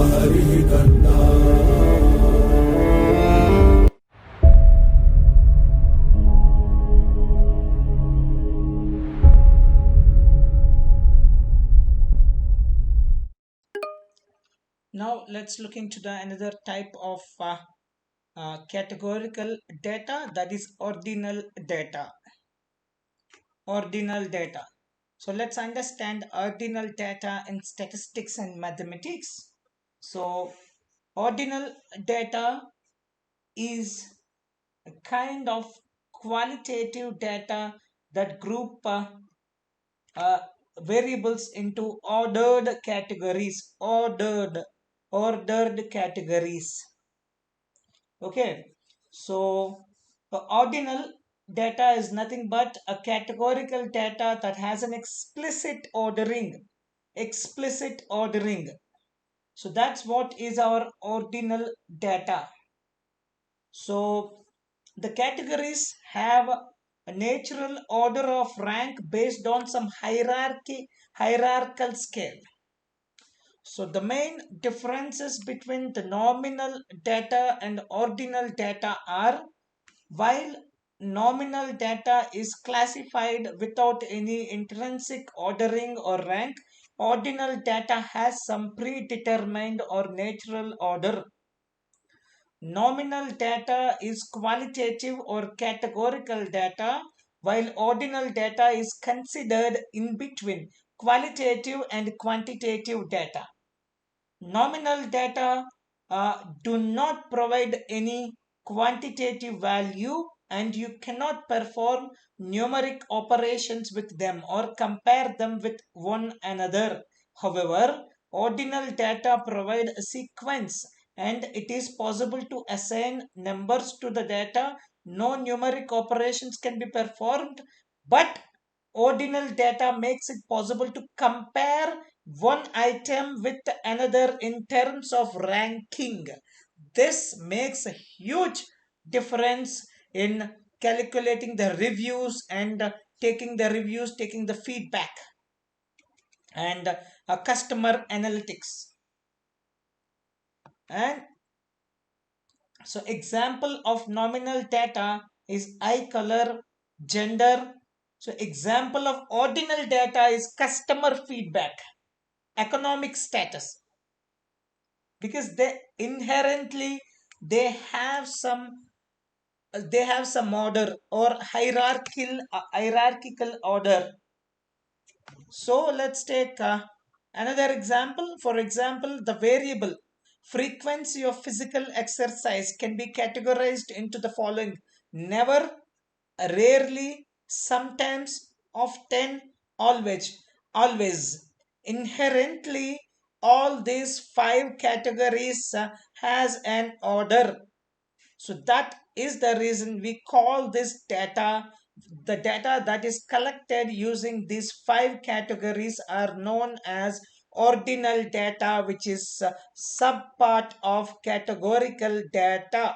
हरिः कन्ना। Now let's look into the another type of categorical data, that is ordinal data. Ordinal data. So let's understand ordinal data in statistics and mathematics. So ordinal data is a kind of qualitative data that group uh, variables into ordered categories. Okay, so ordinal data is nothing but a categorical data that has an explicit ordering. So that's what is our ordinal data. So the categories have a natural order of rank based on some hierarchical scale. So the main differences between the nominal data and ordinal data are, while nominal data is classified without any intrinsic ordering or rank, ordinal data has some predetermined or natural order. Nominal data is qualitative or categorical data, while ordinal data is considered in between qualitative and quantitative data. Nominal data do not provide any quantitative value, and you cannot perform numeric operations with them or compare them with one another. However, ordinal data provide a sequence, and it is possible to assign numbers to the data. No numeric operations can be performed, but ordinal data makes it possible to compare one item with another in terms of ranking. This makes a huge difference in calculating the reviews and taking the feedback and customer analytics. And so example of nominal data is eye color, gender. So example of ordinal data is customer feedback, economic status, because they have some order or hierarchical order. So let's take another example. For example, the variable frequency of physical exercise can be categorized into the following: never, rarely, sometimes, often, always. Inherently, all these five categories has an order. So that is the reason we call this data, the data that is collected using these five categories are known as ordinal data, which is subpart of categorical data.